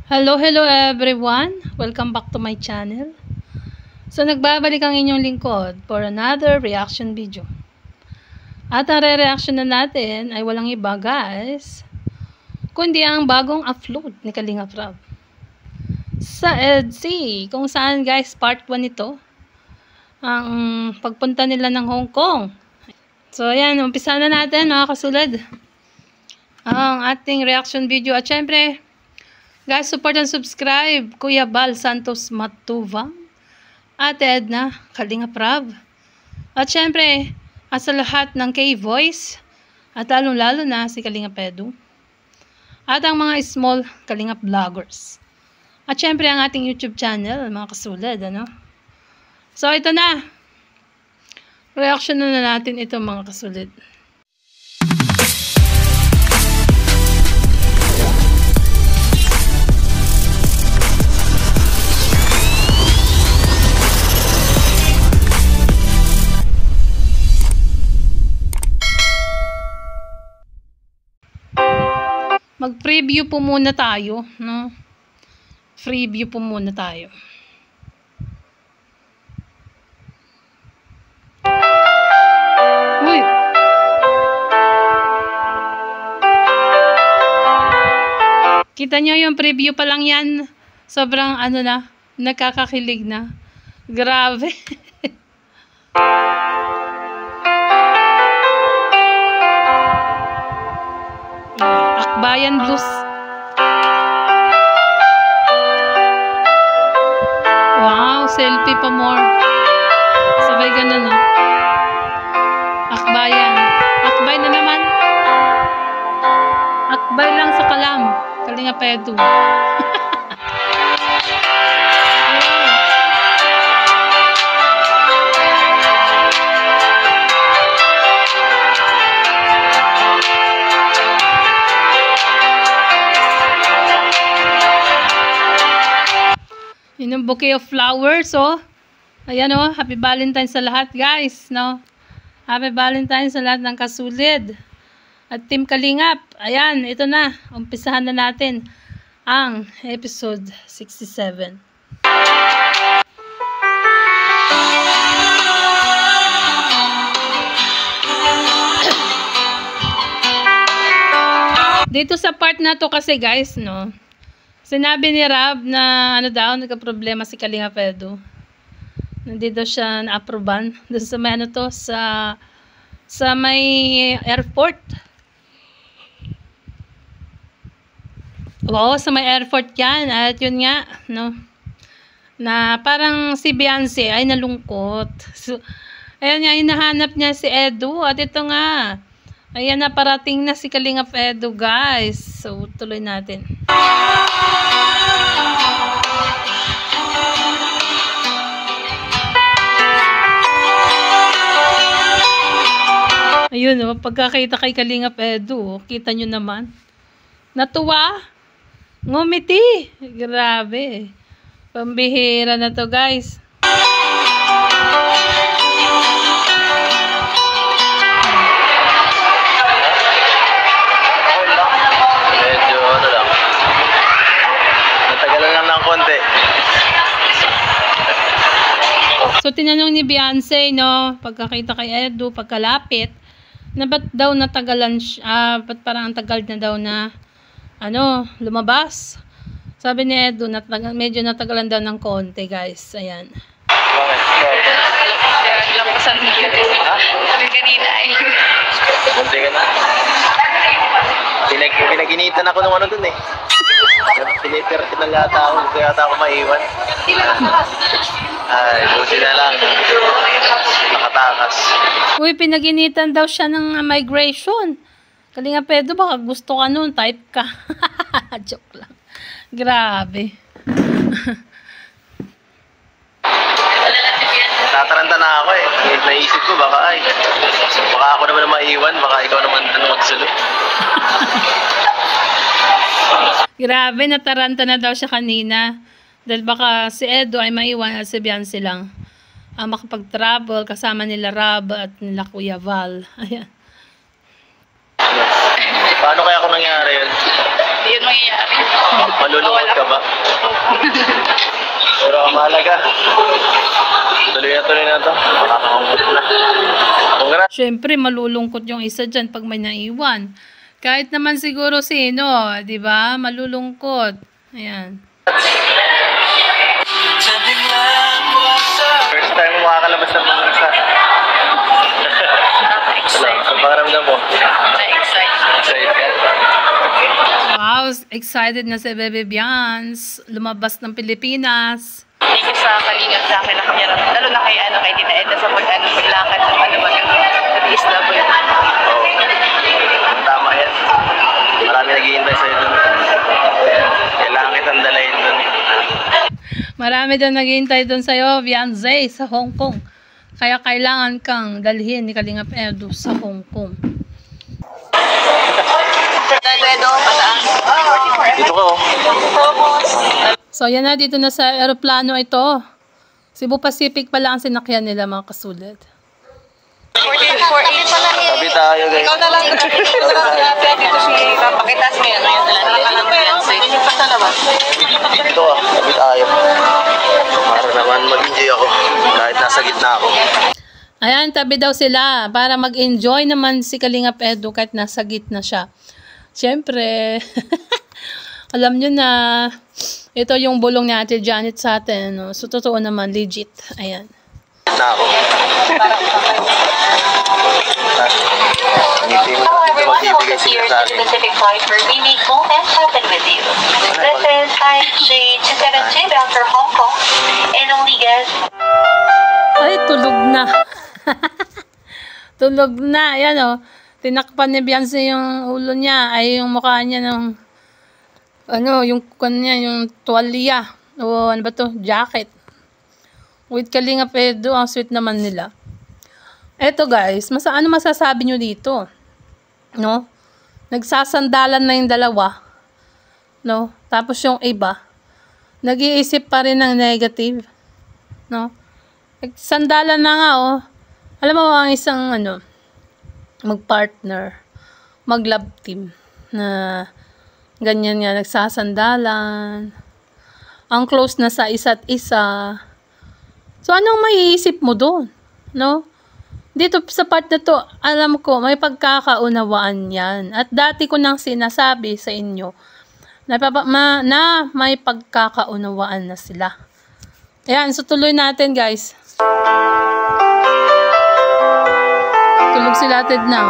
Hello everyone! Welcome back to my channel. So nagbabalik ang inyong lingkod for another reaction video. At ang re-reaction na natin ay walang iba guys, kundi ang bagong upload ni Kalinga Prab sa EDC, kung saan guys part 1 ito, ang pagpunta nila ng Hong Kong. So ayan, umpisa na natin mga kasulad ang ating reaction video. At syempre guys, support and subscribe Kuya Bal Santos Matubang, Ate Edna Kalinga Prab, at syempre sa lahat ng K-Voice, at lalong-lalo na si Kalinga Pedro, at ang mga small Kalinga vloggers, at syempre ang ating YouTube channel mga kasulad, ano? So ito na, reaction na natin ito mga kasulad. Mag-preview po muna tayo, no? Preview po muna tayo. Uy! Kita nyo yung preview pa lang yan. Sobrang ano na, nakakakilig na. Grabe. Bayan Blues. Wow, selfie pa more. Sabay ganun, no? Akbayan. Akbay na naman. Akbay lang sa Kalam. Kalinga Pedro. Yun yung bouquet of flowers, oh. Ayan, oh. Happy Valentine's sa lahat, guys, no? Happy Valentine's sa lahat ng kasulid. At Team Kalingap, ayan, ito na. Umpisahan na natin ang episode 67. Dito sa part na to kasi, guys, no? Sinabi ni Rab na ano daw, nagka-problema si Kalinga Pedro. Hindi daw siya na-approvean. Doon sa may ano to, sa may airport. Oo, sa may airport yan. At yun nga, no, na parang si Beyonce ay nalungkot. So, ayan nga, hinahanap niya si Edu. At ito nga, ayan na, parating na si Kalinga Pedro, guys. So, tuloy natin. Ayun, oh, pagkakita kay Kalinga Pedro, kita nyo naman. Natuwa. Ngumiti. Grabe. Pambihira na to, guys. So, tinanong ni Beyonce, no, pagkakita kay Edu, pagkalapit, na ba't daw natagalan siya, ba't parang ang tagal na daw na, ano, lumabas. Sabi ni Edu, medyo natagalan daw ng konti, guys. Ayan. Lampasan mo yun. Sabi kanina ay. Kunti ka na. Pinaginitan ako nung ano dun eh. Pinipirti na yata ako. Hindi yata ako maiwan. Ay, buti na lang. Nakatakas. Uy, pinaginitan daw siya ng migration. Kalinga Pedro, baka gusto ka nun, type ka. Joke lang. Grabe. Tataranta na ako eh. Naisip ko baka ako naman maiwan, baka ikaw naman magsulo. Grabe, nataranta na daw siya kanina. Dahil baka si Edu ay maiwan at si Beyonce lang ang makapag-travel kasama nila Rab at nila Kuya Val. Ayan. Paano kaya kung nangyari yun? Hindi yun mangyayari. Malulungkot ka ba? Pero ang mahalaga. Tuloy na to. Makakakumpot na. Congrats. Siyempre, malulungkot yung isa dyan pag may naiwan. Kahit naman siguro sino, di ba? Malulungkot. Ayan. First time mo makakalabas ng mga isa. Ang pangaramdam mo? Na-excite. Excited ka? Wow, excited na si Bebe Bians. Lumabas ng Pilipinas. Thank you sa kalingap sa akin na kamera. Lalo na kay Tita Edna sa paglakad ng Release Love yun. Oo. Tama yan. Marami naghihintay sa'yo doon. Kailangan kitang dalayin doon. Marami daw naghihintay doon sa'yo, Beyonce, sa Hong Kong. Kaya kailangan kang dalhin ni Kalingap Edu sa Hong Kong. Dito ka oh. So, yan na. Dito na sa aeroplano ito. Cebu Pacific pala ang sinakyan nila, mga kasulit. 44 Tabi tayo guys. Ikaw na lang. Dito si papakitas mo yan. Dito ah. Tabi tayo. Para naman mag-enjoy ako. Kahit nasa gitna ako. Ayan, tabi daw sila para mag-enjoy naman si Kalingap Edu kahit nasa gitna siya. Siyempre, alam nyo na ito yung bulong ni Ate Janet sa atin. No? So, totoo naman, legit. Ayan. Na ako. Hello everyone, welcome here to the Pacific Flight where we make moments happen with you. This is IG272 bound for Hong Kong and only guests. Ay, tulog na. Tulog na. Ayan o. Tinakpan ni Beyonce yung ulo niya. Ay, yung mukha niya ng yung kanya, yung tuwalya. O ano ba to? Jacket. With Kalingap Edu, ang sweet naman nila. Eto guys, ano masasabi nyo dito? No? Nagsasandalan na yung dalawa. No? Tapos yung iba, nag-iisip pa rin ng negative. No? Nagsandalan na nga oh. Alam mo ang isang mag-partner, mag-love team na ganyan nga, nagsasandalan. Ang close na sa isa't isa. So, anong maiisip mo doon? No? Dito sa part na to, alam ko, may pagkakaunawaan yan. At dati ko nang sinasabi sa inyo na may pagkakaunawaan na sila. Ayan, so tuloy natin guys. Tulog sila Ted na.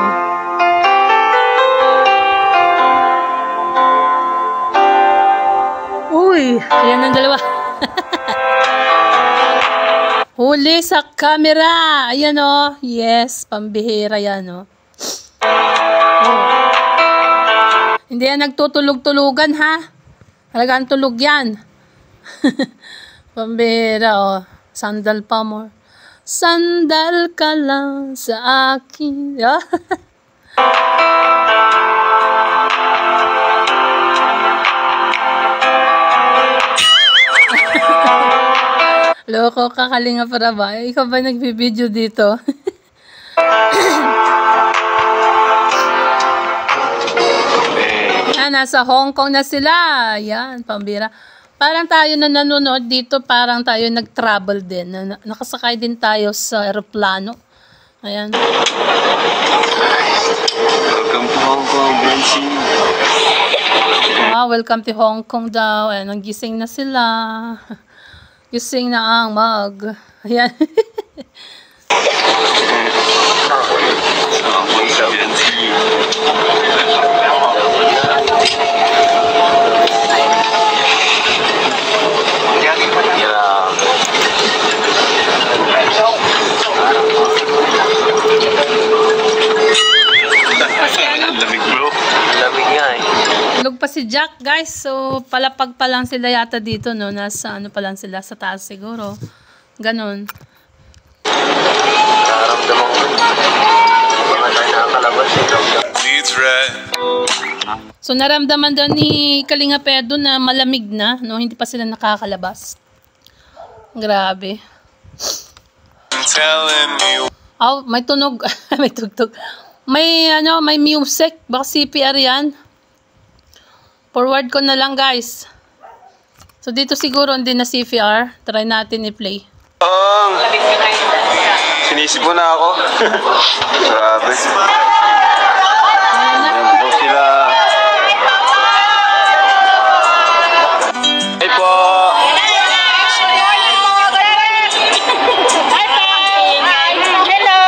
Uy, ayan ang dalawa. Huli sa camera. Ayan o. Yes, pambihira yan o. Hindi yan nagtutulog-tulugan ha. Talagang tulog yan. Pambihira o. Sandal pa mo. Sandal ka lang sa akin. Loko ka, Kalingap ba? Ikaw ba nagbibideo dito? Nasa Hong Kong na sila. Yan, pambira. Parang tayo na nanonood dito, parang tayo nag-travel din. Nakasakay din tayo sa aeroplano. Ayan. Welcome to Hong Kong, Bensi. Welcome to Hong Kong daw. Ayan, nagising na sila. Gising na ang mag. Ayan. Lamig bro. Lamig nga eh. Tulog pa si Jack guys. So palapag pa lang sila yata dito no. Nasa pa lang sila sa taas siguro. Ganon. Nararamdaman ko. Mga tayo nakakalabas eh. So naramdaman daw ni Kalingap Edu na malamig na. No? Hindi pa sila nakakalabas. Grabe. Oh, may tunog. May tugtog. May may music. Baka CPR yan. Forward ko na lang, guys. So, dito siguro hindi na CVR. Try natin i-play. Sinisip mo na ako. Grabe. Ayan po sila. Hey po. Hello!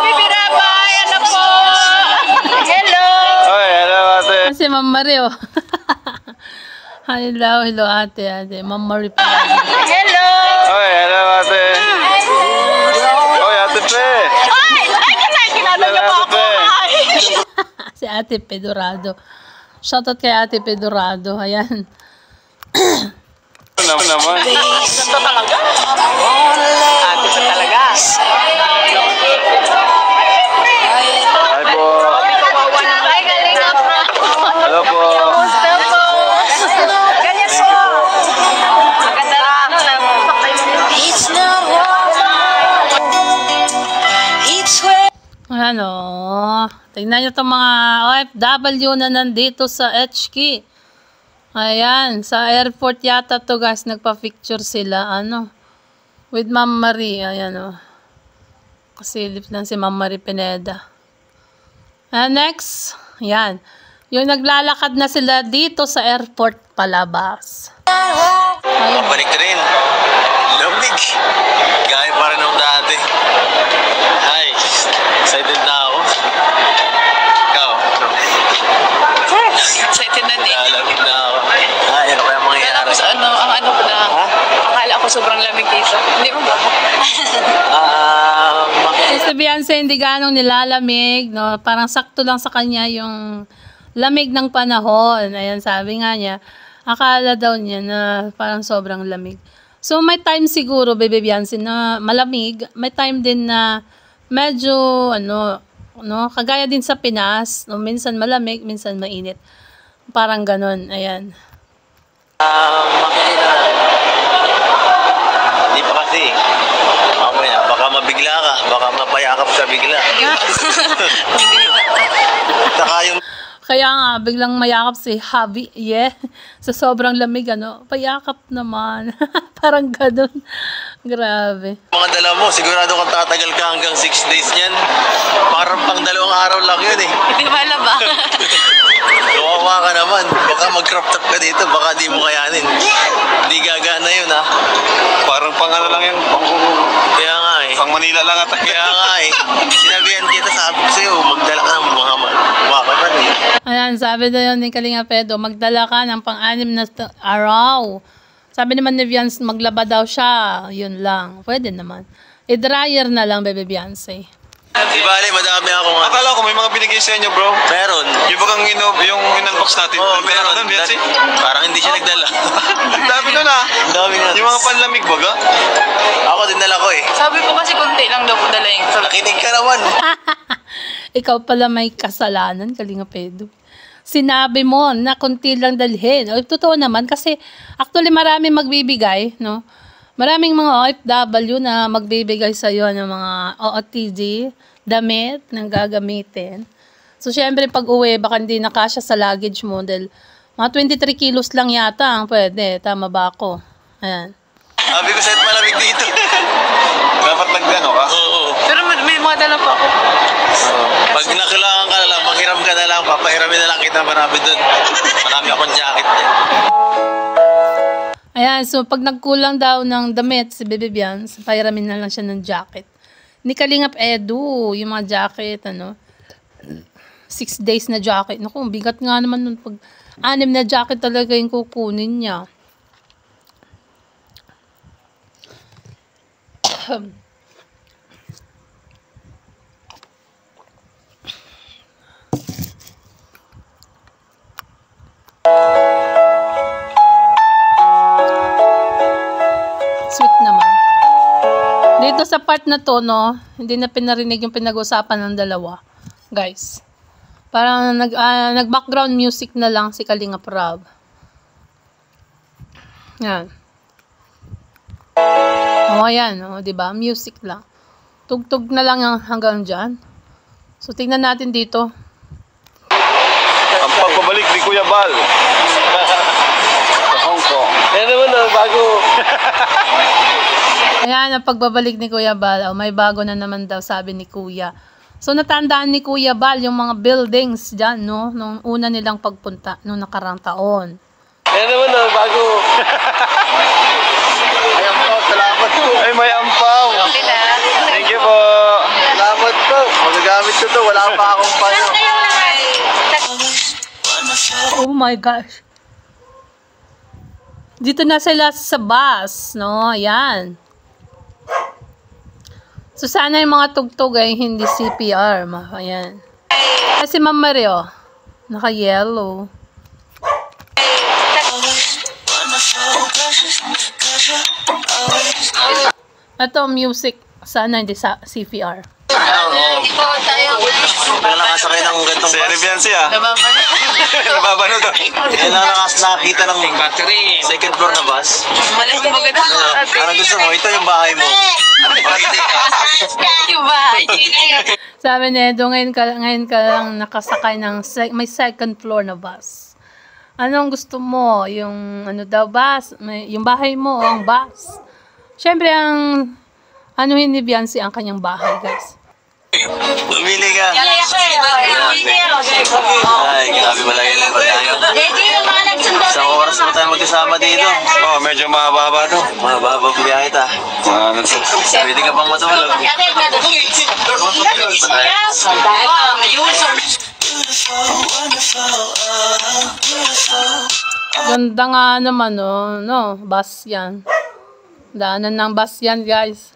Bibirabay! Ano po? Hello! Oy, hello ate. Si Ma'am Marie, oh. Hello, ate. Ma'am Marie pa. Hello! Oy, hello ate. Oy, ate Pe. Ay! Kinala niyo po ako! Si Ate Pedorado. Shoutout kay Ate Pedorado. Ayan. Ano naman? Ito talaga? Ate pa talaga. Hi po. Kawawa naman. Ay, galing ako. Hello po. Ganyan po. Maganda na ano lang. Ano? Tingnan nyo itong mga OFW na nandito sa HK. Ayan. Sa airport yata to guys. Nagpa-picture sila. Ano? With Ma'am Marie. Ayan o. Kasilip lang si Ma'am Marie Pineda. And next. Ayan. Yung naglalakad na sila dito sa airport palabas. Ayun. Balik rin. Lamig. Gaya pa rin ng dati. Ay, excited na ako. Ikaw? Excited na din. Lamig na ako. Ay, ano kaya mangyayari? Tapos ano, ang ano ko na, akala ko sobrang lamig dito. Hindi mo ba? Si Beyonce hindi ganong nilalamig, no? Parang sakto lang sa kanya yung lamig ng panahon. Ayan, sabi nga niya, akala daw niya na parang sobrang lamig. So, may time siguro, Baby Beyonce, na malamig. May time din na medyo, ano, no? Kagaya din sa Pinas, no? Minsan malamig, minsan mainit. Parang ganon, ayan. Hindi pa kasi. Mamaya, baka mabigla ka. Baka mapayakap sa bigla. Saka yung... Kaya nga, biglang mayakap si Javi. Yeah. Sa sobrang lamig, ano, payakap naman. Parang ganun. Grabe. Mga dala mo, sigurado kang tatagal ka hanggang 6 days niyan. Parang pang 2 araw lang yun eh. Hindi ba alam ba? Kawawa ka naman. Baka mag-crop top ka dito, baka di mo kayanin. Hindi gagana yun ha. Parang pang ano lang yan. Kaya nga eh. Pang Manila lang ata. Kaya nga eh. Sinabihan kita, sabi ko sa'yo, magdala ka ng mga makapan eh. Ayan, sabi na yun ni Kalinga Pedro, magdala ka ng pang-anim na araw. Sabi naman ni Beyonce, maglaba daw siya. Yun lang. Pwede naman. I-dryer na lang, Baby Beyonce. Di bali, madami ako nga. Akala ko may mga binigay sa inyo, bro. Meron. Yung bagang yung in-unbox natin. Oo, meron. meron. Beyonce? Parang hindi siya nagdala. Ang dami nun ah. Ang dami nga. Yung mga panlamig baga. Ako din dala ko eh. Sabi ko kasi konti lang daw po dalayin. Nakinig ka naman. Ikaw pala may kasalanan, Kalinga Pedro. Sinabi mo na konti lang dalhin. O, totoo naman kasi actually marami magbibigay, no? Maraming mga OFW na magbibigay sa iyo ng mga OOTD, damit na gagamitin. So, syempre, pag uwi, baka hindi nakasya sa luggage mo dahil mga 23 kilos lang yata ang pwede. Tama ba ako? Ayan. Sabi ko sa'yo malamig dito. Dapat nagdano ka. Oo. Pero may mga dala pa ako. Pag nakailangan ka na lang, manghiram ka na lang, papahiramin na lang kita marami dun. Marami akong jacket yan. Ayan, so pag nagkulang daw ng damit si Baby Beyonce, pahiramin na lang siya ng jacket. Ni Kalingap Edu, yung mga jacket, ano, 6 days na jacket. Naku, bigat nga naman nun pag 6 na jacket talaga yung kukunin niya. Sweet naman. Dito sa part na to, no, hindi na pinarinig yung pinag-usapan ng dalawa. Guys. Parang nag-background music na lang si Kalinga Prab. Yan. O, yan. O, diba? Music lang. Tugtog na lang hanggang dyan. So, tingnan natin dito. Ang pagpabalik ni Kuya Bal. Ayan, ang pagbabalik ni Kuya Bal. Oh, may bago na naman daw, sabi ni Kuya. So, natandaan ni Kuya Bal yung mga buildings dyan, no? Nung una nilang pagpunta, nung nakarang taon. Ayan naman na, bago. Ay, ampaw, salamat po. Ay, may ampaw. Okay na. Thank you po. Salamat po. Magagamit ko to. Wala pa akong payo. Oh my gosh. Dito na sila sa bus, no? Ayan. So, sana yung mga tugtog ay hindi CPR. Ayan. Kasi Ma'am Mario, naka-yellow. Ito, music. Sana hindi sa CPR. Kailan nakasakay ng gantong bus? Seri Biansi ah. Nababano daw. Kailan nakakita ng second floor na bus? Malaking maganda. Ano gusto mo? Ito yung bahay mo. Yung bahay. Sabi ni Edo, ngayon ka lang nakasakay ng may second floor na bus. Anong gusto mo? Yung ano daw bus? Yung bahay mo, ang bus. Siyempre, ang anuhin ni Biancy ang kanyang bahay, guys. Bumili ka. Ay, grabe malaki lang pa tayo. Isang oras pa tayo magkasama dito. Oh, medyo mahaba-haba to. Mahaba biyahe ta. Pwede ka pang matulog. Ganda nga naman, no? Bus yan. Daanan ng bus yan, guys.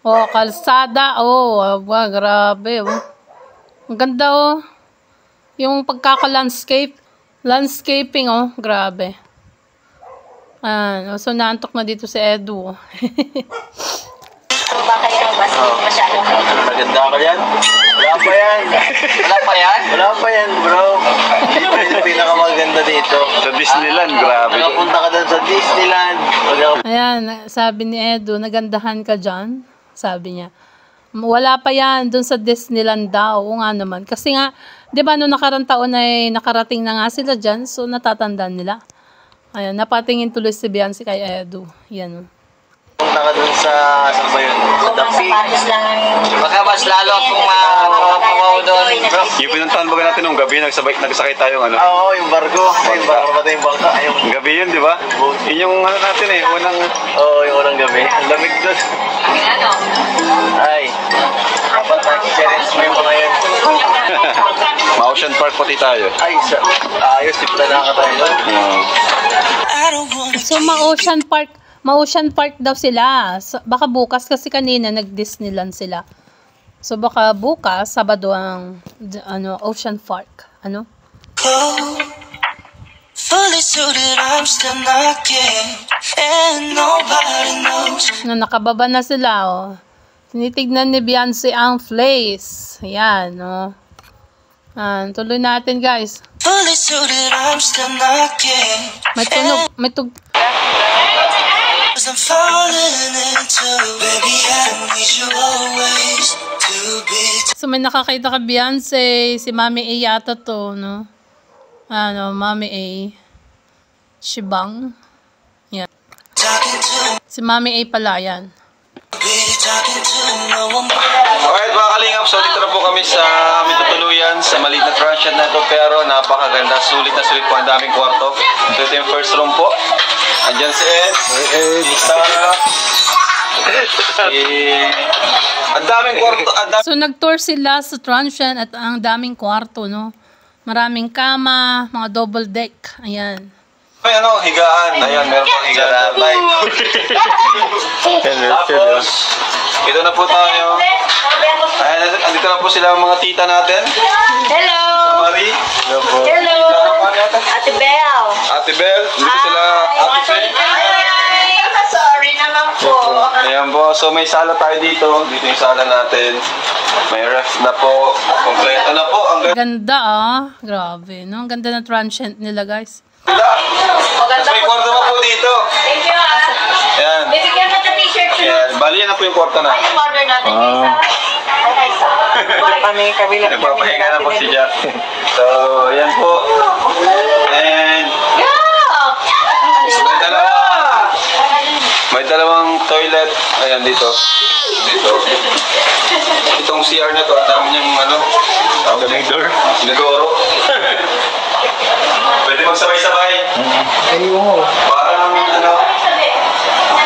Oh, kalsada. Oh, wow, grabe. Oh. Ang ganda, oh. Yung landscaping, oh, grabe. So, naantok na dito si Edu. Maganda ka yan? Wala pa yan. Wala pa yan? Wala pa yan, bro. Ito yung pinakamaganda dito. Sa Disneyland, grabe. Nakapunta ka doon sa Disneyland. Ayan, sabi ni Edu, nagandahan ka dyan. Sabi niya. Wala pa yan doon sa Disneyland daw. O nga naman. Kasi nga, di ba, noong nakarang taon ay nakarating na nga sila dyan. So, natatandaan nila. Ayan, napatingin tuloy si Biancy kay Edu. Yan. Punta ka doon sa, saan ba yun? Sa Dapi. Baka mas lalo akong mapapawaw doon, bro. Yung pinuntahan baga natin nung gabi, nagsakay tayo ng ano. Oo, yung barko. Yung barko ba yung bangka? Yung Gabi yun, di ba? Yun yung ano natin eh, unang... Oo, yung unang gabi. Ang lamig doon. Ay, dapat na-experience mo yung mga yun. Ma-Ocean Park pati tayo. Ay, ayos, sipla na ka tayo doon. So, Ma-Ocean Park daw sila. So, baka bukas kasi kanina nag-Disneyland sila. So, baka bukas, Sabado ang Ocean Park. Ano? Fully suited, I'm still knocking, and nobody knows. Nakababa na sila, oh. Tinitignan ni Biancy ang place. Ayan, oh. Tuloy natin, guys. Fully suited, I'm still knocking. May tug. I'm falling into, baby, I need you always to be. So, may nakakita ka, Biancy. Si Mami A yata to, no? Mami A. Shibang. Yan. Si Mami A pala, yan. Alright mga kalingap, so dito na po kami sa aming tutuluyan sa maliit na transient na ito, pero napakaganda, sulit na sulit po, ang daming kwarto. So ito yung first room po. Andyan si Ed, si Sarah, ang daming kwarto. So nag-tour sila sa transient at ang daming kwarto, no? Maraming kama, mga double deck. Ayan. May higaan. Ayan, meron pang higaan. Tapos, ito na po tayo. Ayan, andito na po sila ang mga tita natin. Hello! Marie. Hello! Ate Belle! Ate Belle. Dito sila Ate Faye. Sorry naman po. Ayan po. So may sala tayo dito. Dito yung sala natin. May ref na po. Kompleto na po. Ang Ganda, ah. Grabe, no? Ang ganda ng transient nila, guys. Maganda. May kwarto pa po dito. Thank you, ah. Ayan. Bibigyan ka ng t-shirt ko. Ayan. Bali yan na po yung kwarto na. Yung order natin. Nagpapahinga na po si Jack. So, ayan po. And may dalawang Ayan, dito. Itong CR na to, ang dami niyang ano, ganidor. Ginagoro. Pwede magsabay-sabay. Parang ano,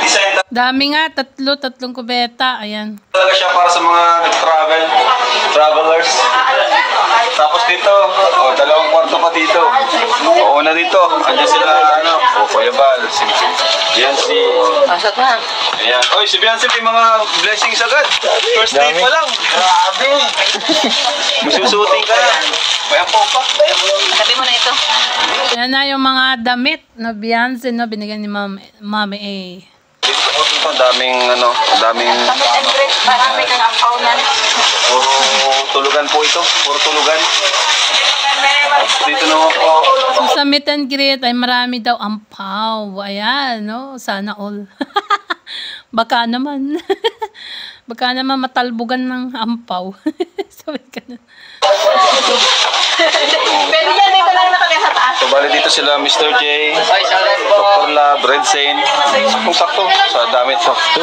design Dami nga, tatlong kubeta. Ayan. talaga siya para sa mga travelers. Tapos dito, dalawang kwarto pa dito. Una dito, andyan sila, Kuya Bal, si Biancy. Pasok na. Ayan. Oy, si Biancy may mga blessings agad. First day pa lang. Grabe. Magsusuting ka na. Kaya po pa. Sabi mo na ito. Yan na yung mga damit na Beyonce, no? Binigyan ni Mami A. Ito, daming Marami kang ampaunan. puro tulugan po ito. Puro tulugan. Dito naman po. So, sa meet and greet ay marami daw ampaw. Ayan, no? Sana all. Baka naman. Baka naman matalbugan ng ampaw. Sabi ka na. Pero yan, dito lang nakagaya sa taas. So, bali dito sila Mr. J, Dr. Lab, Red Saint. Sakto. Sa dami. Sakto.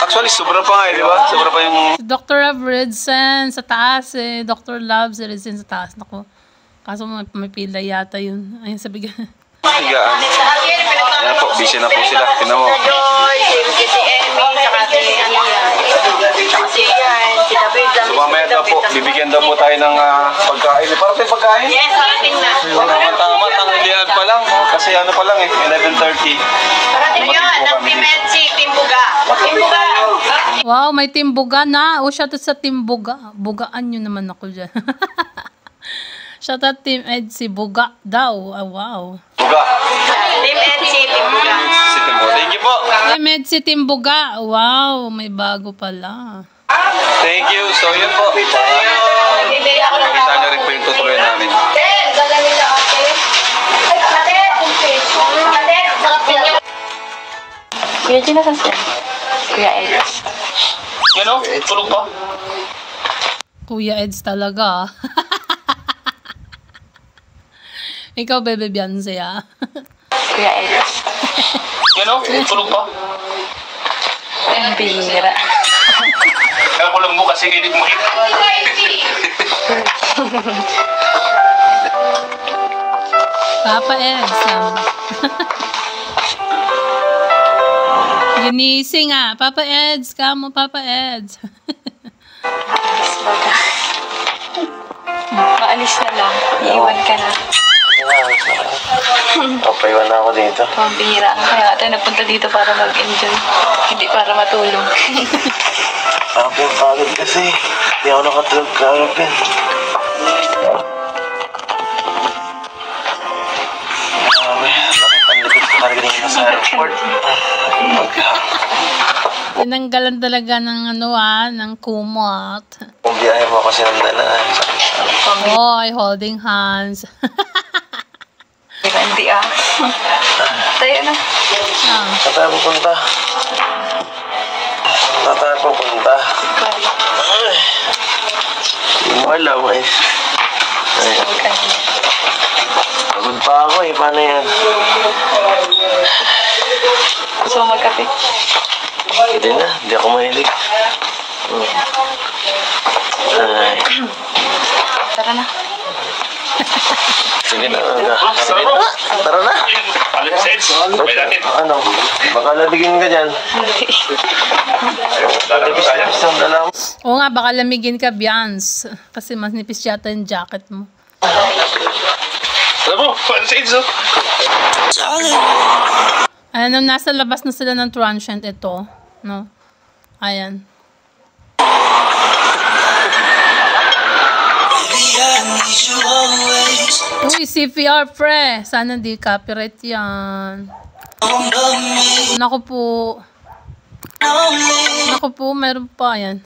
Actually, sobra pa nga di ba? Sobra pa yung... Si Dr. Love Redsen sa taas eh. Dr. Love si Redsen sa taas. Naku. Kaso may pila yata yun. Ayun, sabi ka. higaan. Ayan po, busy na po sila. Tinan mo. Si Emmy, saka si Yan, si David. So mamaya daw po, bibigyan daw po tayo ng pagkain. Para tayo pagkain? Yes, ating na. Tama, tanghalian pa lang. Kasi ano pa lang 11:30. Parating yun, ng Pimensi, Timbuga. Timbuga. Wow, may Timbuga na. O, shoutout sa Timbuga. Bugaan nyo naman ako dyan. Shoutout Team Ed si Buga daw. Ah, wow. Buga. Team NC, Timbuga. Thank you po. Team Ed si Timbuga. Wow, may bago pala. Thank you. So yun po. Nakita nyo rin po yung tutuloy namin. Kuya Gina, saan siya? Kuya Ed. Yan o, tulog pa. Kuya Eds talaga. Ikaw, Bebe Beyonce, ah. Kuya Ed. Yan o, tulog pa. Ang bihira. Kaya ko lang mo kasi hindi mo kita. Papa Eds. Ginising ah. Papa Eds. Kamo, Papa Eds. Maalis na lang. Iiwan ka na. Papaiwan na ako dito. Pambihira. Kaya tayo napunta dito para mag-enjoy. Hindi para matulog. Pagod kasi. Hindi ako nakatulog kagabi. Grabe, bakit ang likod ko karagaling na sa airport? Tinanggalan talaga ng ng kumot. Kung biyahe mo kasi ng dala. Boy, holding hands. Hindi ah. Tayo na. Saan tayo pupunta? Saan tayo pupunta? Ay, hindi mo alam eh. Ay, pagod pa ako eh. Paano yan? So magkape. Hindi na. Hindi ako mahilig. Ay. Tara na. Sige na. Sige na. Tara na. Ano? Baka labigin ka dyan. Labis ang dala mo. Oo nga, baka lamigin ka, Bians. Kasi mas nipis yata yung jacket mo. Alam mo, paano sa Enzo? Ayan, nasa labas na sila ng transient ito. No? Ayan. Uy, CPR, pre. Sana di copyright yan. Naku po. Naku po, meron pa. Ayan.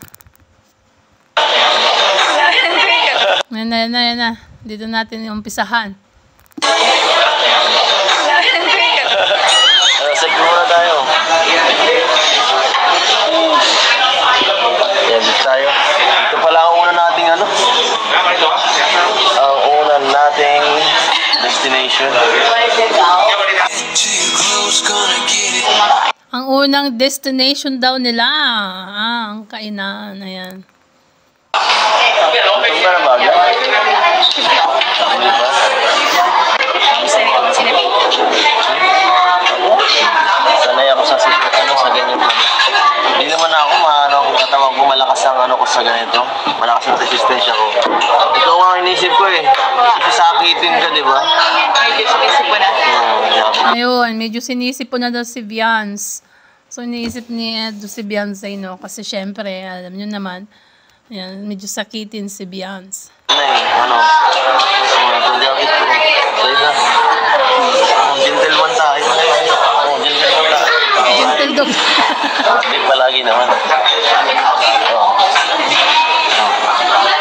Yan na. Dito natin yung umpisahan. Set muna tayo. Yan, dito tayo. Ito pala ang una nating ang una nating destination. Ang unang destination daw nila. Ang kainan. Ayan. Ito ba na bagay? Sanay ako sa sa ganyan man. Hindi naman ako ang katawan ko malakas ang ko sa ganito. Malakas ang resistensya ko. Ito ang inisip ko eh. Sasakitin ka, di ba? Medyo sinisip ko na. Ayun, medyo sinisip po na daw si Viance. So, iniisip ni Edo si Beyonce, no? Kasi syempre, alam nyo naman, ayan, medyo sakitin si Beyonce. Pagkakit ko. So, isa. Gentleman tayo. Gentleman tayo. Gentle dog. Hindi palagi naman.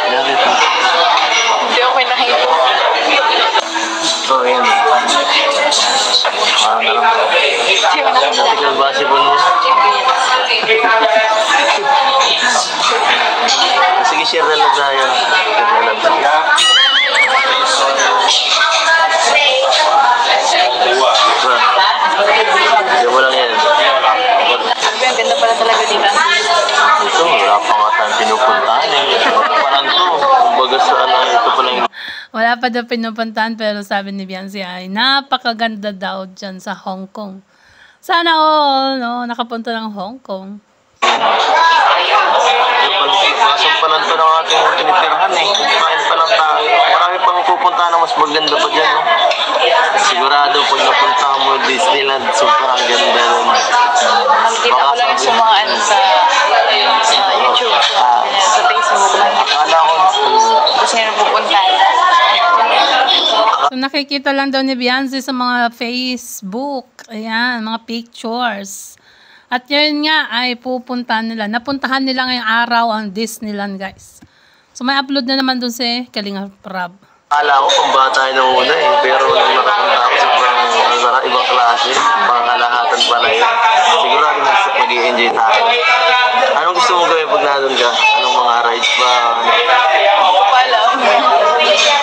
Yan ito. Hindi ako may nakita. So, yan. Particle possible niya. Sige, share na lang tayo. Diyan mo lang yan. Ang ganda pala talaga dito. Ito, wala pa nga tayong pinupuntahan eh. Parang to, kumbaga sa ito pala yung... Wala pa daw pinupuntahan, pero sabi ni Beyonce ay napakaganda daw dyan sa Hong Kong. Sana all, no, nakapunta ng Hong Kong. Basong pa lang ito ng ating tinitirhan eh. Kain pa lang tayo. Marami pang pupuntahan na mas maganda pa dyan. No? Sigurado pag napunta mo Disneyland, sobrang ganda nun. Nakikita ko lang sa mga sa YouTube, sa Facebook lang. Akala ko, Tapos ngayon pupunta. So, nakikita lang daw ni Beyonce sa mga Facebook. Ayan, mga pictures. At yun nga ay pupuntahan nila. Napuntahan nila ngayong araw ang Disneyland, guys. So, may upload na naman dun si Kalinga Prab. akala ko pang bata nung una eh. Pero nung nakapunta ako sa ibang klase, pangkalahatan pala yun. Sigurado mag-i-enjoy tayo. Anong gusto mo gawin pag nandun ka? Anong mga rides ba?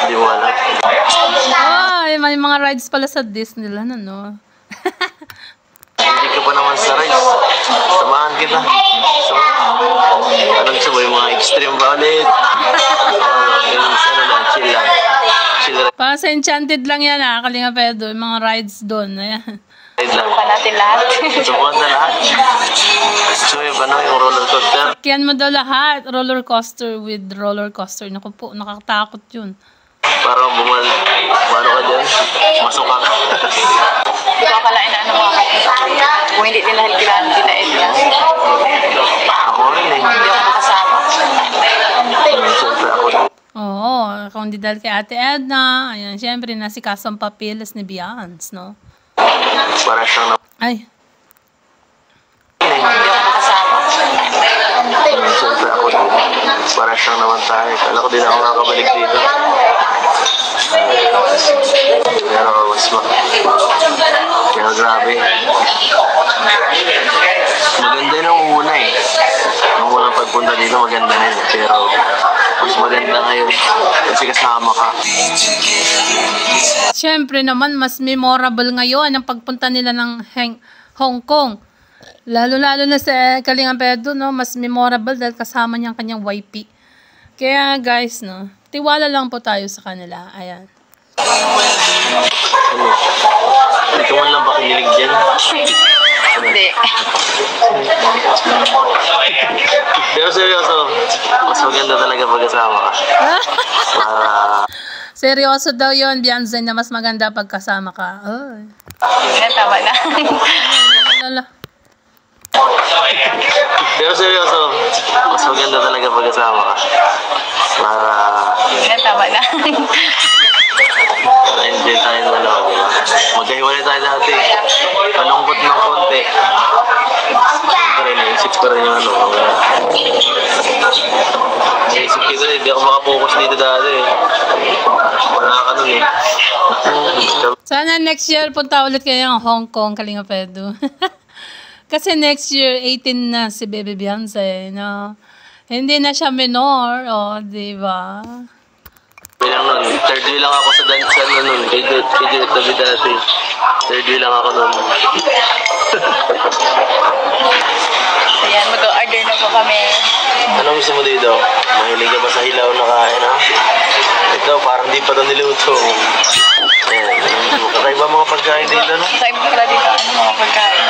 Hindi mo alam. Ay, may mga rides pala sa Disneyland, ano? Hindi ka pa naman sa rides. Samahan kita. Anong gusto mo? Yung mga extreme ba ulit? Ano lang, chill lang. Chill lang. Para sa Enchanted lang yan, Kalinga Pedro. Yung mga rides doon, ayan. Subukan natin lahat. Subukan na lahat. So, yung roller coaster. Kiyan mo daw lahat. Roller coaster with roller coaster. Naku po, nakakatakot yun. Parang bumalo ka dyan. Masuka ka. Hindi ko akalain na ano mga kung hindi nila kilala kita Edna. Ako rin eh. Hindi ako makasama. Siyempre ako. Oo, kung di dahil kay Ate Edna, ayan, syempre, nasikaso ang papilis ni Beyonce, no? Parang siyang na... Ay, Hindi ako makasama. Siyempre ako. Parang siyang naman tayo. Kala ko din ako nakakabalik dito. Pero mas Pero grabe. Maganda yung una eh. Nung unang pagpunta dito maganda na yun. Pero mas maganda ngayon kasi kasama ka. syempre naman, mas memorable ngayon ang pagpunta nila ng Hong Kong. Lalo-lalo na sa Kalinga Pedro, no? Mas memorable dahil kasama niya ang kanyang YP. Kaya guys, no? Tiwala lang po tayo sa kanila. Ayan. Ano? Hindi ka man lang ba kinilig dyan? Hindi. Pero seryoso, mas maganda talaga pagkasama ka. Para... Seryoso daw yun, Beyonce, na mas maganda pagkasama ka. Ay. Tama na. Lala. Pero seryoso, mas maganda talaga pagkasama ka. Para... Tama na. Na-enjoy tayo na lang. Magkahiwalay tayo dati. Kalungkot ng konti. Siyempre, naisip ko rin yung ano. Naisip kita eh, di ako makapokus dito dati eh. Wala ka nun eh. Sana next year punta ulit kayo ng Hong Kong, Kalinga Pedro. Kasi next year, 18 na si Baby Beyonce, no? Hindi na siya minor, oh, di ba? Bilang nun, third wheel lang ako sa dance nun, kay Jet tabi dati. Third wheel lang ako nun. Ayan, mag-order na po kami. Anong gusto mo dito? Mahilig ka ba sa hilaw na kain, ha? Ito, parang di pa ito niluto. Kakaiba mga pagkain dito, no? Sa iba pala dito, ano mga pagkain?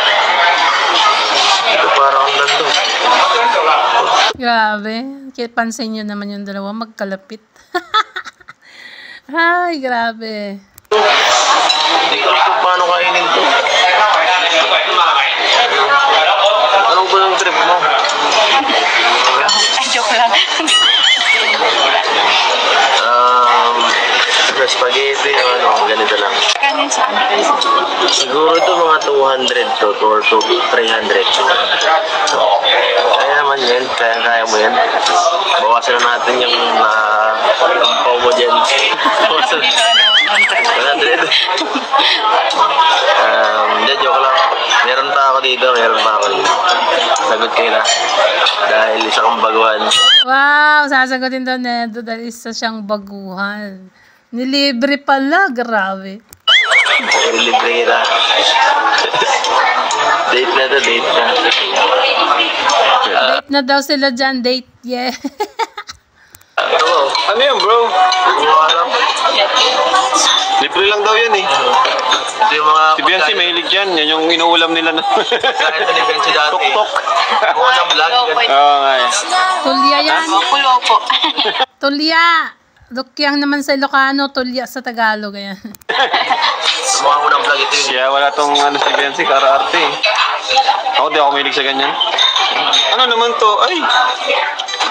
Ito parang ang lando. Grabe. Kaya pansin nyo naman yung dalawa magkalapit. Ay, grabe. Hindi ko alam kung paano kainin to. Anong ba yung trip mo? Ay, joke lang. Spaghetti o ano, ganito lang. Kanin sa amin. Siguro ito mga 200 to or 300. Kaya naman yan, kaya mo yan. Bawasan na natin yung pampaw mo dyan. Dito, 100. Hindi, joke lang. Meron pa ako dito. Sagot kayo na. Dahil isa kang baguhan. Wow, sasagutin daw Nedo dahil isa siyang baguhan. Nilibre pala, grabe. Libre kita. Date na to, date na. Date na daw sila dyan, date, yeah. Ano yan, bro? Hindi mo alam. Libre lang daw yan eh. Ito yung mga... Si Biancy mahilig yan. Yan yung inuulam nila na. Kahit na ni Biancy dati. Tok-tok. Kung ng vlog. Oo nga eh. Tulya yan. Pulwaw po. Tulya. Lukyang naman sa Ilocano, tulya sa Tagalog. Ayan. Sa mga unang vlog ito yun. Kaya wala tong si Biancy, kara-arte eh. Ako di ako mahilig sa ganyan. Ano naman to? Ay!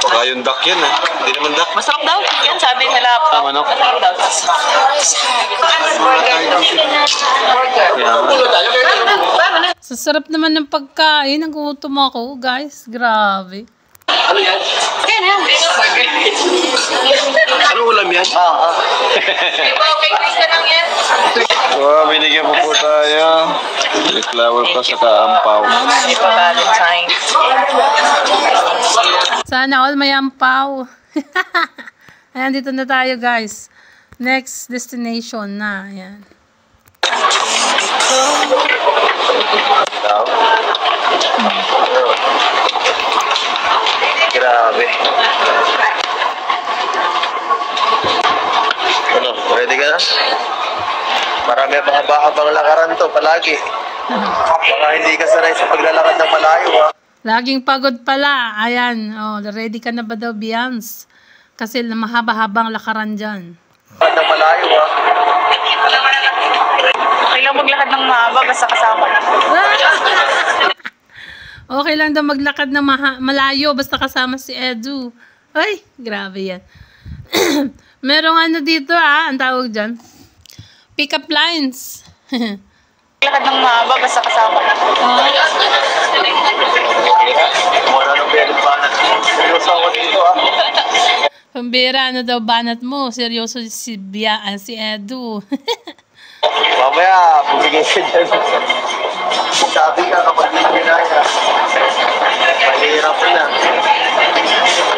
Baka yung duck yan eh. Hindi naman duck. Masarap daw. Yan sabi nila. Manok. Masarap daw. Kaya Sasarap naman ng pagkain. Nagutom ako, guys. Grabe. Kaya na. Anong ulam yan? Kay Chris na lang yan. wow, binigyan po po tayo. Flower pa sa kaampaw. Hindi pa Valentine's. Sana all may ampaw. Ayan, dito na tayo, guys. Next destination na. Ayan. Grabe. Ano, ready ka na? Marami ang mahaba-habang lakaran to palagi. Baka hindi ka sanay sa paglalakad ng malayo, ha? Laging pagod pala. Ayan. Oh, ready ka na ba daw, Bians? Kasi mahaba-habang lakaran dyan. Lakad ng malayo, ha? Okay lang maglakad ng mahaba basta kasama. Okay lang daw maglakad ng malayo basta kasama si Edu. Ay, grabe yan. Merong ano dito ang tawag dyan. Pick up lines. Maglakad ng mahaba basta kasama. Wala nang pinagpanan. Seryoso ako dito, ha? Pambira, ano daw banat mo? Seryoso si Edu. Mamaya, bumigay ka dyan. Sabi ka kapag hindi ginaya. Mahirap na.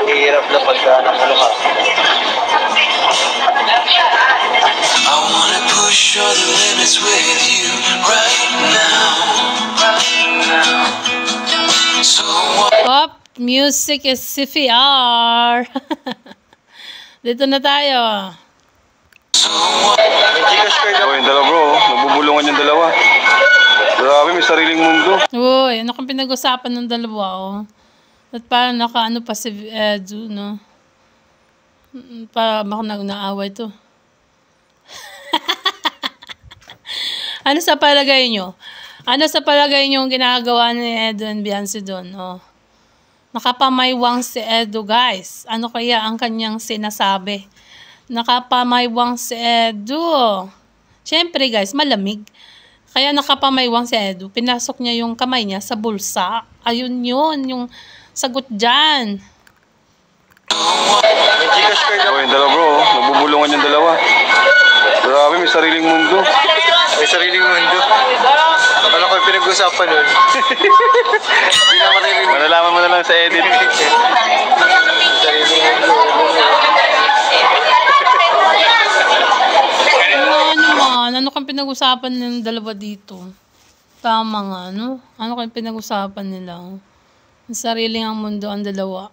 Mahirap na pagka nakalaha. I wanna push all the limits with you right now. So what? Pop music is CFR. Dito na tayo. Oh, yung dalawa bro, nagbubulungan yung dalawa. Grabe, may sariling mundo. Uy, ano kang pinag-usapan ng dalawa, oh? At parang nakaano pa si Edu, no? Parang ako nag-naaway to. Ano sa palagay nyo? Ano sa palagay nyo ang ginagawa ni Edu and Biancy doon, oh? Nakapamaywang si Edu, guys. Ano kaya ang kanyang sinasabi? Nakapamaywang si Edu. Siyempre, guys, malamig. Kaya nakapamaywang si Edu. Pinasok niya yung kamay niya sa bulsa. Ayun yun, yung sagot dyan. Oh, yung dalawa bro, nagbubulungan yung dalawa. Grabe, may sariling mundo. May sariling mundo. Ano ko yung pinag-usapan nun? Hindi na marinig. Malalaman mo na lang sa edit. Sariling mundo. pinag-usapan ng dalawa dito? Tama nga, no? Ano kayong pinag-usapan nila? Ang sariling ang mundo ang dalawa.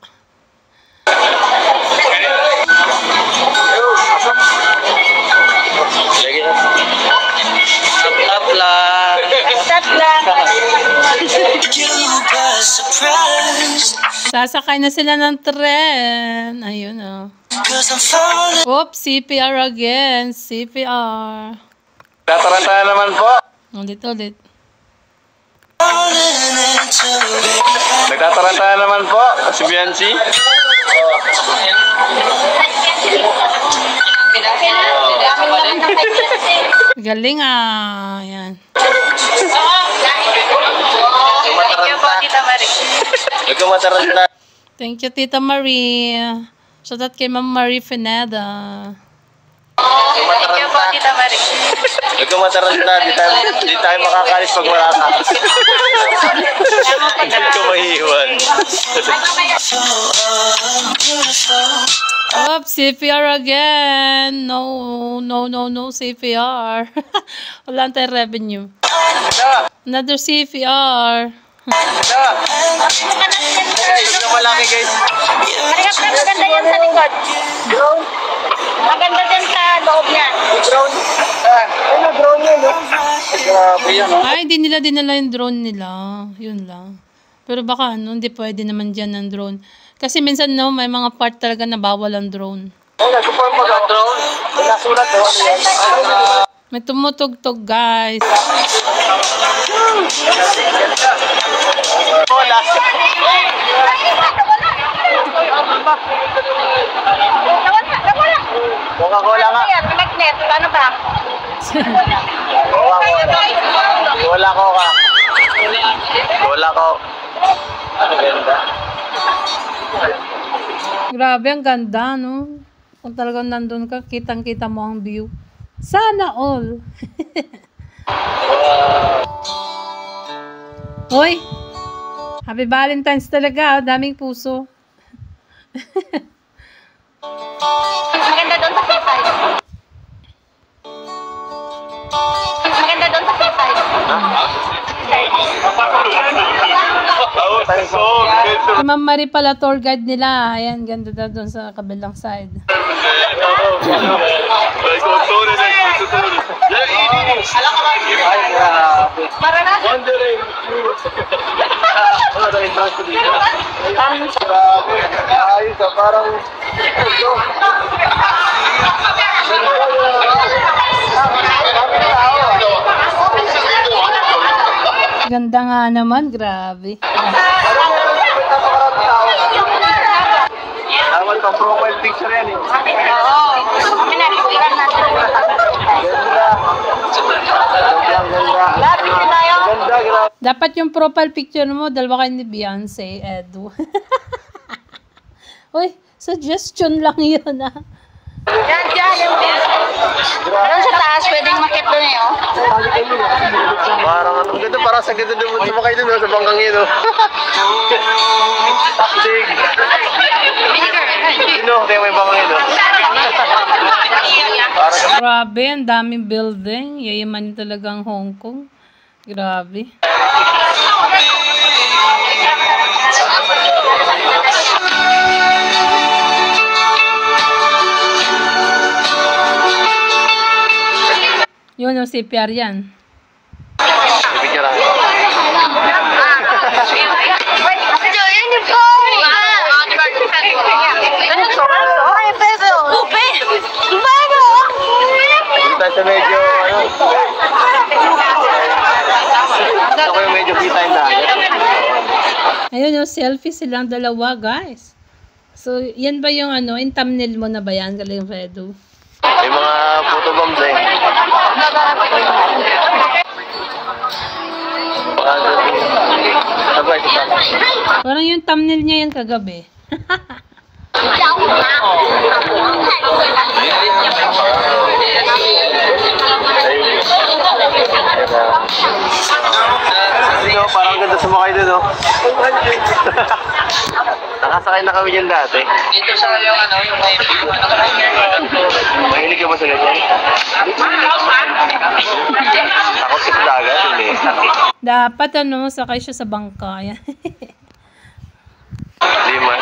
Sasakay na sila ng tren. Ayun, oh. Oops, CPR again. CPR. Tataranta naman po. Ulit. Nagtataranta naman po. Si Biancy. Galing ah. Ayan. Thank you, Tita Marie. Shout out kay Ma'am Marie Fineda. Thank you po, Tita Marie. Huwag ka mataranta, di tayo makakalis pag wala ka. Hindi ka mahihiwan. Oops, CPR again. No, CPR. Wala tayong revenue. Another CPR. Hindi malaki guys. Maganda yan sa likod. Maganda din sa loob niya. Ay, hindi nila dinala yung drone nila. Yun lang. Pero baka hindi pwede naman dyan ng drone. Kasi minsan may mga part talaga na bawal ang drone. May tumutugtog guys. Coca-Cola nga. Magnet, ano ba? Wala ko ka. Wala ko. Ang ganda. Grabe, ang ganda, no? Kung talagang nandun ka, kitang-kita mo ang view. Sana all. Hoy! Happy Valentine's talaga, daming puso. Maganda doon sa side. Maganda doon sa side. Si Ma'am Marie pala tour guide nila. Ayan, ganda na doon sa kabilang side. Ganda nga naman, grabe. Dapat pang profile picture yan eh. Oo. Kami na, picturean natin. Lahat kasi tayo. Dapat yung profile picture mo, dalawa kayo ni Beyonce, Edu. Uy, suggestion lang yun ah. Diyan, yung parang sa taas, pwedeng makit doon eh, oh. Parang ano ganda, parang sa ganda doon sa makay doon sa bangkang yun. Taktig. Sino? Kaya may bangkang yun. Grabe, ang daming building. Yayaman talagang Hong Kong. Grabe. Yun yung CPR yan. Picture lang. Sa medyo, ano? Ako yung medyo free time na. Ayun yung selfie silang dalawa, guys. So, yan ba yung yung thumbnail mo na ba yan, Galing Fedo? May mga photobombs eh. Parang yung thumbnail niya yan kagabi. Parang ganda sa sumakay doon, oh. Nakasakay na kami dyan dati. Dito sa yung ano, yung may Mahilig ka ba sa ganyan? Takot ka sa dagat, hindi. Dapat ano, sakay siya sa bangka. Ayan. Hindi man.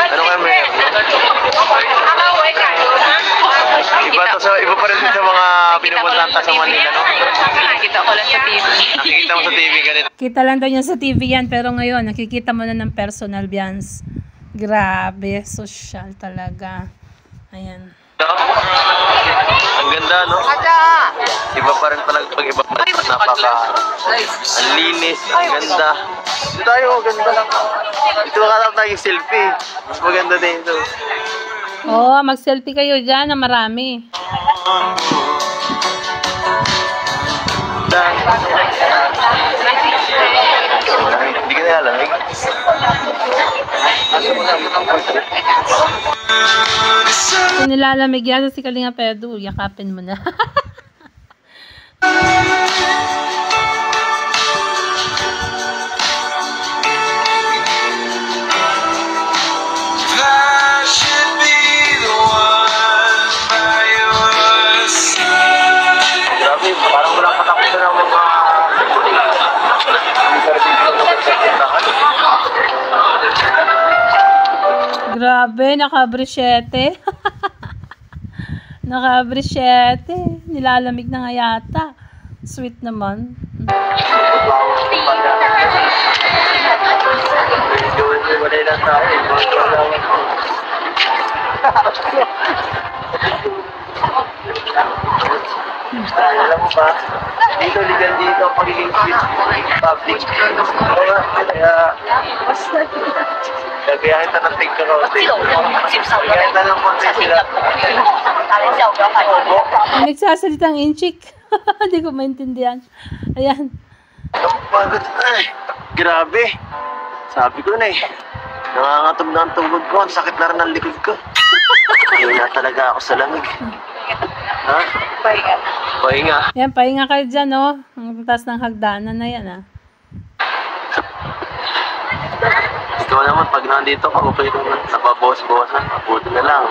Ano kaya meron? Iba pa rin sa mga pinupuntahan sa Manila, no? Nakikita ko lang sa TV. Nakikita mo sa TV ganito. Kita lang daw niya sa TV yan, pero ngayon, nakikita mo na ng personal, Bians. Grabe, social talaga. Ayan. Ang ganda, no? Iba pa rin pala pag iba pa rin. Ang linis, ang ganda. Dito tayo, ganda lang. Dito makatap tayo selfie. Mas maganda dito. Oo, mag-selfie kayo dyan na marami. Hindi ka na alamig. Kung nilalamig yan, si Kalinga Pedro, yakapin mo na. I should be the one by your side. Grabe, parang walang katapusan ng mga... Grabe, naka-brisyete. Naka-brisyete. Nilalamig na nga yata. Sweet naman. Wala lang tayo. Alam mo ba, dito ligan dito ang pagiging public. Kaya gagayahin na ng tigka kaunti. Gagayahin na ng konti sila. Nagsasalitang inchik. Hindi ko maintindihan. Ayan. Pagod. Ay, grabe. Sabi ko na eh. Nangangatog na ang tungkod ko. Ang sakit na rin ang likod ko. Hindi na talaga ako sa lamig. Ha? Pahinga. Pahinga. Yan, pahinga kayo dyan, oh. Ang taas ng hagdanan na yan, ah. Gusto ko naman, pag nandito ka, okay naman. Napabawas-bawasan. Mabuti na lang.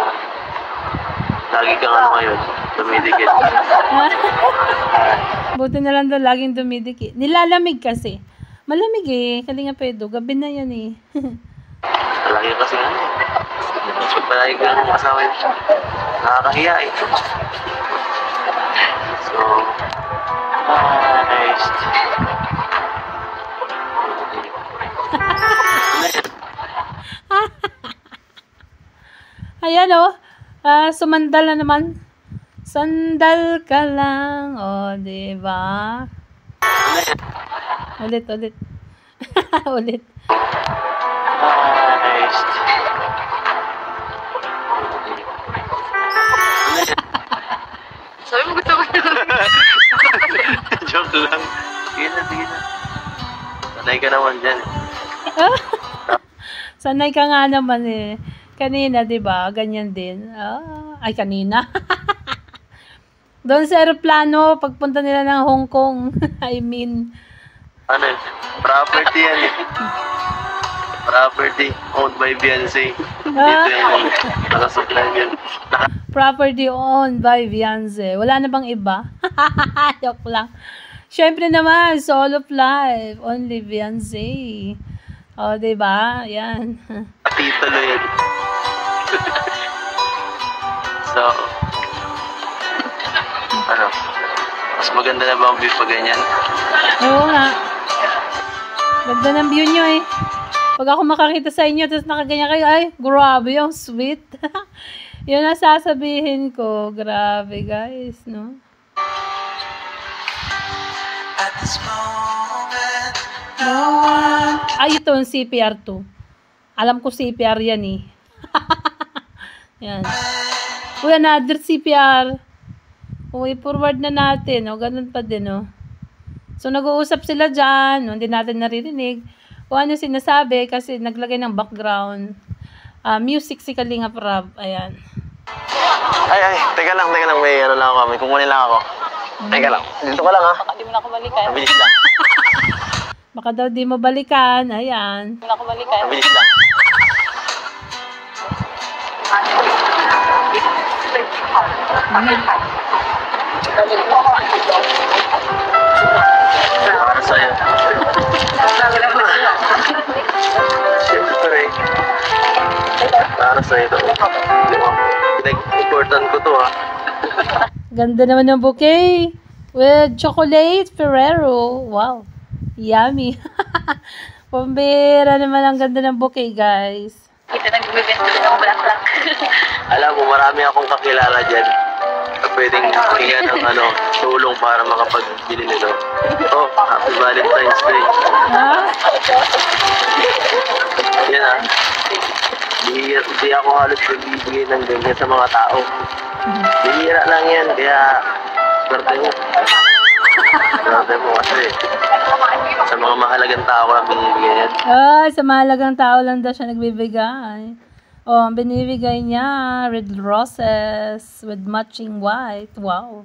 Lagi kang ano ngayon. Dumidikit. Buti na lang daw laging dumidikit. Nilalamig kasi. Malamig eh. Kalinga Pedro. Gabi na yan eh. Lagi kasi ano eh. Pag palagi ka ng kasama yun, nakakahiya eh. So, nice. Ayan oh. Sumandal na naman. Sandal ka lang. O, diba? Ulit. Ulit. Nice. Sabi mo gusto ko Joke lang. Sige na. Sanay ka naman dyan. Sanay ka nga naman eh. Kanina, diba? Ganyan din. Ay, kanina. Doon sa aeroplano, pagpunta nila ng Hong Kong. I mean. Ano eh? Property yan eh. Property owned by Beyonce. Dito yung nakasupply yan. Property owned by Beyonce. Wala na bang iba? Joke lang. Siyempre naman, Soul of Life. Only Beyonce. O, diba? Yan. Titulo yan. So, ano? Mas maganda na ba ang view pag ganyan? Oo nga. Ganda ng view nyo eh. Pag ako makakita sa inyo, tapos nakaganyan kayo, ay, grabe yung sweet. Yun ang sasabihin ko. Grabe guys, no? At this moment, Ay, ito yung CPR2. Alam ko CPR yan eh. Yan. Uy, another CPR. Uy, forward na natin. O, ganun pa din, o. So, nag-uusap sila dyan. Hindi natin naririnig kung ano sinasabi kasi naglagay ng background. Music si Kalinga Prab. Ayan. Ay, teka lang. May ano lang ako. May kukunin lang ako. Teka lang. Dito ka lang, ha? Hindi mo na ako balikan. Mabilis lang. Baka daw di mo balikan. Ayan. Wala ko balikan. Mabilis lang. Para sa'yo. Siyempre. Para sa'yo ito. Pinag-important ko to, ha. Ganda naman ng bouquet. With chocolate Ferrero. Wow. Yummy. Pambira naman ang ganda ng bouquet, guys. Kita nagbibenta ng bulaklak. Alam mo, marami akong kakilala dyan na pwedeng hingan ng tulong para makapagbili nito. Oh, Happy Valentine's Day. Ha? Yan, ha. Hindi ako halos nagbibigay ng ganyan sa mga tao. Bihira lang yan, kaya swerte mo. Swerte mo kasi sa mga mahalagang tao ko lang binibigay yan. Ay, sa mahalagang tao lang daw siya nagbibigay. Oh, ang binibigay niya, red roses with matching white. Wow.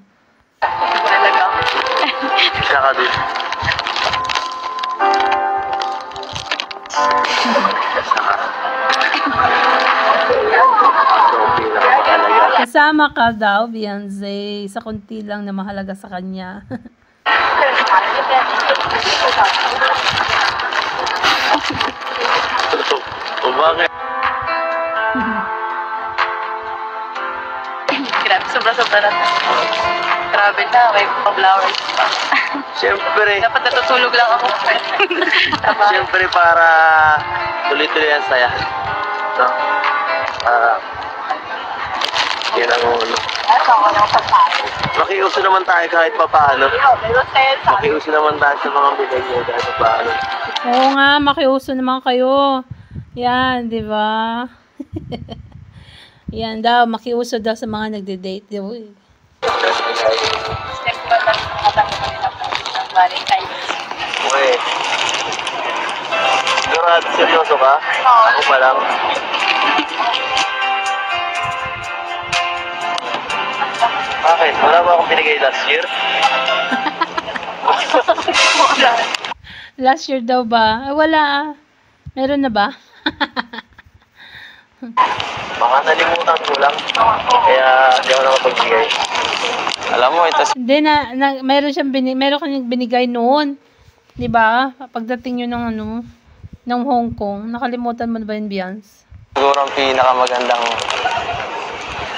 Talaga. Isa ka din. Isa ka. So, pinakamahalaga. Kasama ka daw, Beyonce, sa kunti lang na mahalaga sa kanya. O bakit? Grabe, sobra-sobra na. Grabe na, may flowers pa. Siyempre. Dapat natutulog lang ako. Siyempre para tuloy-tuloy ang saya. No? Yan ang makiuso naman tayo kahit pa paano. Makiuso naman tayo sa mga millennial kahit pa paano. Oo nga, makiuso naman kayo. Yan, di ba? Yan daw, makiuso daw sa mga nagde-date. Step ba lang mga ng Valentine's? Okay. Sigurado, seryoso ka? Oo. Ako pa lang. Bakit? Wala ba akong binigay last year? Last year daw ba? Wala ah. Meron na ba? Baka nalimutan ko lang. Kaya hindi ako nakapagbigay. Alam mo, ito Hindi meron siyang meron kanyang binigay noon. 'Di ba? Pagdating yun ng ng Hong Kong, nakalimutan mo na ba yun, Beyonce? siguro ang pinakamagandang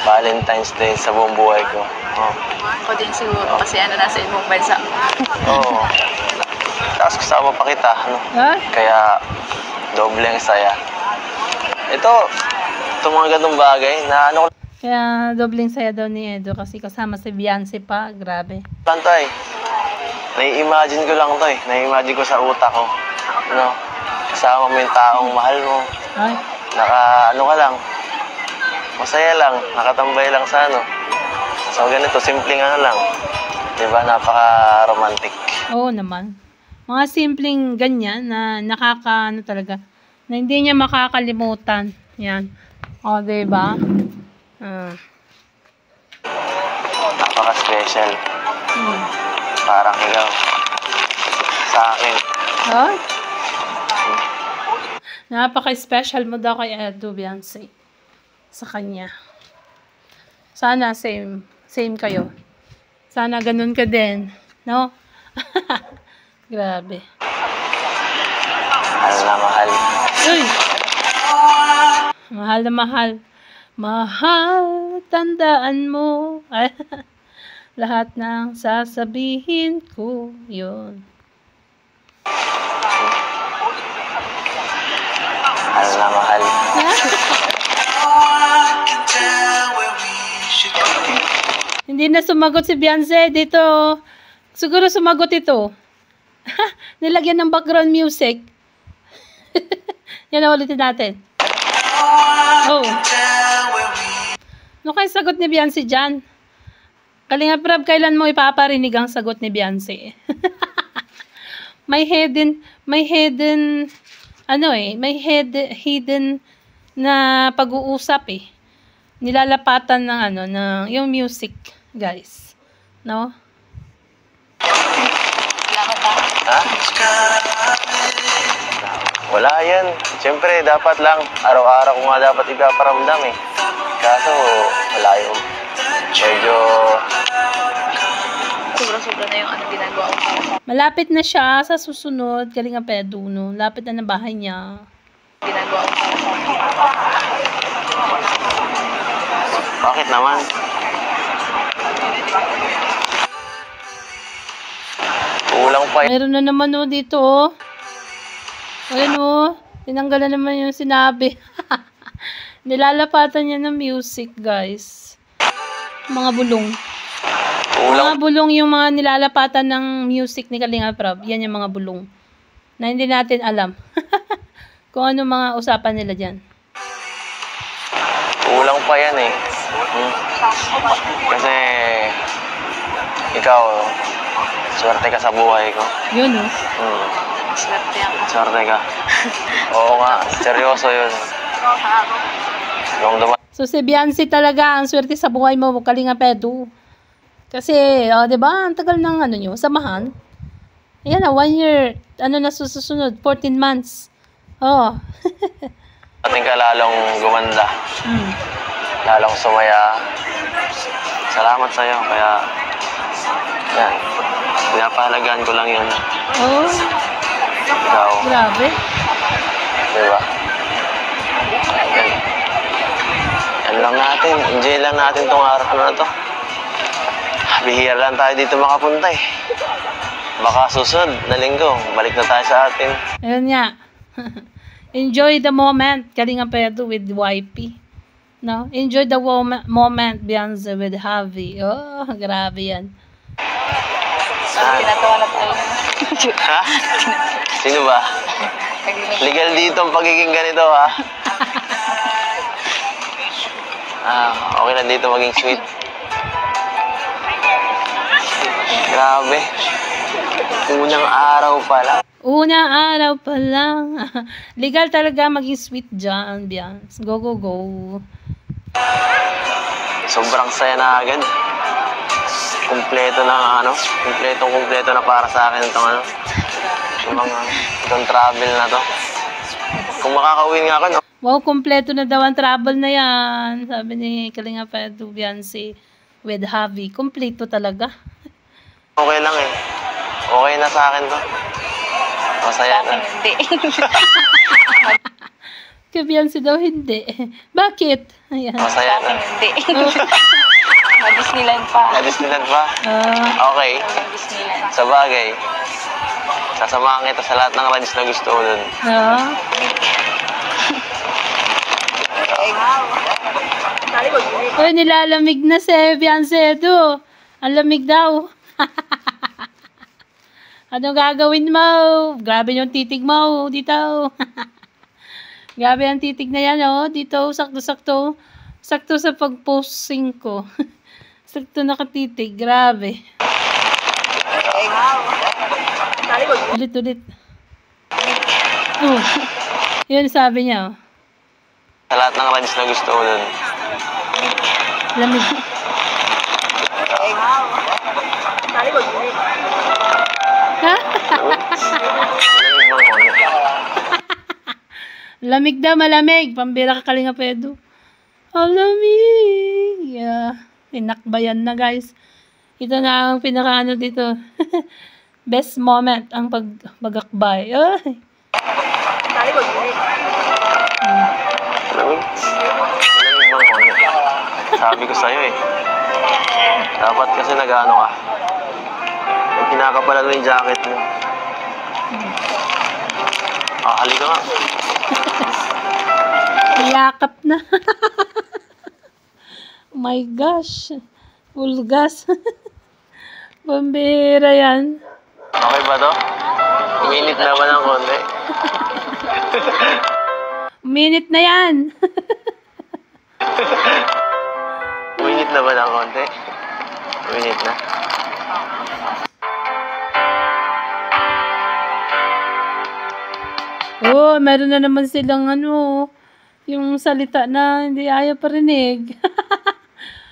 Valentine's Day sa buong buhay ko. Oh. Ako din siguro kasi nasa ibang bansa. Oo. Tapos kasama pa kita, Ha? Kaya doble ang saya. Itong mga ganung bagay na Kaya dobling saya daw ni Edo kasi kasama si Beyonce pa. Grabe. lang to eh. Nai-imagine ko lang to eh. Nai-imagine ko sa utak ko. Kasama mo yung taong mahal mo. Ay, Ka lang. Masaya lang. Nakatambay lang sa So ganito, simpleng lang. Diba? Napaka-romantic. oo naman. Mga simpleng ganyan na talaga. Na hindi niya makakalimutan. Yan. O, diba? Napaka-special. Parang ikaw. Sa akin. Ay? Napaka-special mo daw kay Edo, Beyonce. Sa kanya. Sana same kayo. Sana ganun ka din. No? Grabe. Mahal na mahal. Uy! Mahal na mahal. Mahal, tandaan mo. Lahat ng sasabihin ko, yun. Mahal na mahal. Hindi na sumagot si Beyonce dito. Siguro sumagot ito. Nilagyan ng background music. Yan na ulitin natin. Oh. Ano kaya sagot ni Beyonce dyan? Kalinga Prab, kailan mo ipaparinig ang sagot ni Beyonce? may hidden na pag-uusap eh. Nilalapatan ng ng yung music, guys. No? Salamat Ha? Wala yan. Siyempre, dapat lang. Araw-araw ko nga dapat ipaparamdam eh. Kaso, wala yung medyo... Sobra-sobra na yung ginagawa ko para sa Malapit na siya sa susunod. Kalinga Pedro, no? Lapit na ng bahay niya. ginagawa ko para sa Bakit naman? Kulang pa yan. Meron na naman oh, dito oh. Ayan oh. Tinanggalan naman yung sinabi. Nilalapatan niya ng music, guys. Mga bulong. Mga bulong yung mga nilalapatan ng music ni Kalinga Prab. Yan yung mga bulong. Na hindi natin alam. Kung ano mga usapan nila dyan. Kulang pa yan eh. Kasi ikaw, swerte ka sa buhay ko. Yun oh. swerte ako. Swerte ka. Oo nga, seryoso yun. So si Beyonce talaga ang swerte sa buhay mo, Kalinga Pedro. Kasi, oh, 'di ba? Ang tagal ng ano niyo, samahan. Ayan na, 1 year. Ano na susunod? 14 months. Oh. Ating ka lalong gumanda. Lalong sumaya. Salamat sa'yo. Kaya, yan. Pinapahalagaan ko lang yun. Oh, Ikaw. grabe. Diba? Yan. Yan lang natin. Enjoy lang natin tong araw na to. Bihira lang tayo dito makapunta eh. Baka susunod na linggo, balik na tayo sa atin. Ayun nga. Enjoy the moment, Kalinga Pedro with YP. No? Enjoy the moment, Beyonce with Javi. Oh, grabe yan. Tinatawa na tayo. Ha? Sino ba? Legal dito ang pagiging ganito ha. Okay na dito maging sweet. Grabe. Unang araw pa lang. Unang araw pa lang. Legal talaga maging sweet dyan, Beyonce. Go, go, go. Sobrang saya na agad. Kumpleto na kumpleto na para sa akin itong itong travel na to. Kung makakauwi nga ako, no? Wow, kumpleto na daw ang travel na yan. Sabi ni Kalinga Pedro, Beyonce with Javi. Kumpleto talaga. Okay lang eh. Okay na sa akin to. Masaya na. Hindi. Kay Beyonce daw hindi. Bakit? Ayan. Masaya na. Hindi. Disneyland pa. Disneyland pa? Okay. Disneyland. Sa bagay. Sasamahan kita sa lahat ng rides na gusto ko dun. Uy, nilalamig na si Beyonce do. Ang lamig daw. Anong gagawin mo? Grabe yung titig mo dito. Grabe ang titig na yan, oh. Dito, sakto-sakto. Sakto sa pag-posting ko. Sakto nakatitig. Grabe. Ulit-ulit. Yun sabi niya, oh. Sa lahat ng rides na gusto ko dun. Lamig. Lamig daw, malamig. Pambira ka, Kalinga Pedro. Ang lamig. Yeah. Tinakbayan na, guys. Ito na ang pinaka dito. Best moment ang pagbagakbay. Ay. Sabi ko sa'yo eh. Dapat kasi nag-ano ka. Pinakapalan mo yung jacket mo. Halika nga. Yakap na. Oh my gosh. Full gas. Pambira yan. Okay ba to? Minute na ba ng konti? Minute na yan. Minute na ba ng konti? Minute na. Oh, meron na naman silang yung salita na hindi ayaw parinig.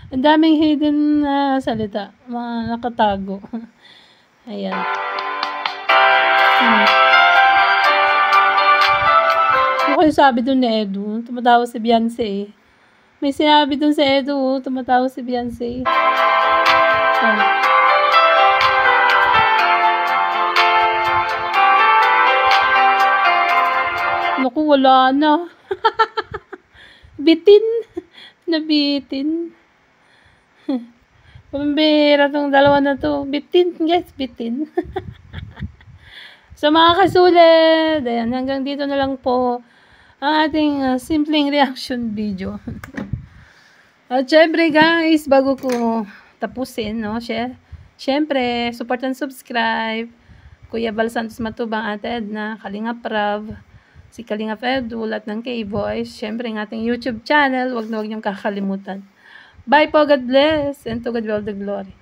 Ang daming hidden salita, mga nakatago. Ayan. kayo sabi dun ni Edu? Tumatawa si Beyonce. May sinabi dun si Edu, tumatawa si Beyonce. Oh. Naku, wala na. Bitin. Nabitin. Pambira tong dalawa na to. Bitin, guys. Bitin. So, mga kasulit, ayan, hanggang dito na lang po ang ating simpleng reaction video. At syempre, guys, bago ko tapusin, no, syempre, support and subscribe. Kuya Bal Santos Matubang, Ate Edna, Kalingap Rav, si Kalingap Edul at ng K-Voice. Syempre, ang ating YouTube channel, wag na wag niyong kakalimutan. Bye po, God bless, and to God be all the glory.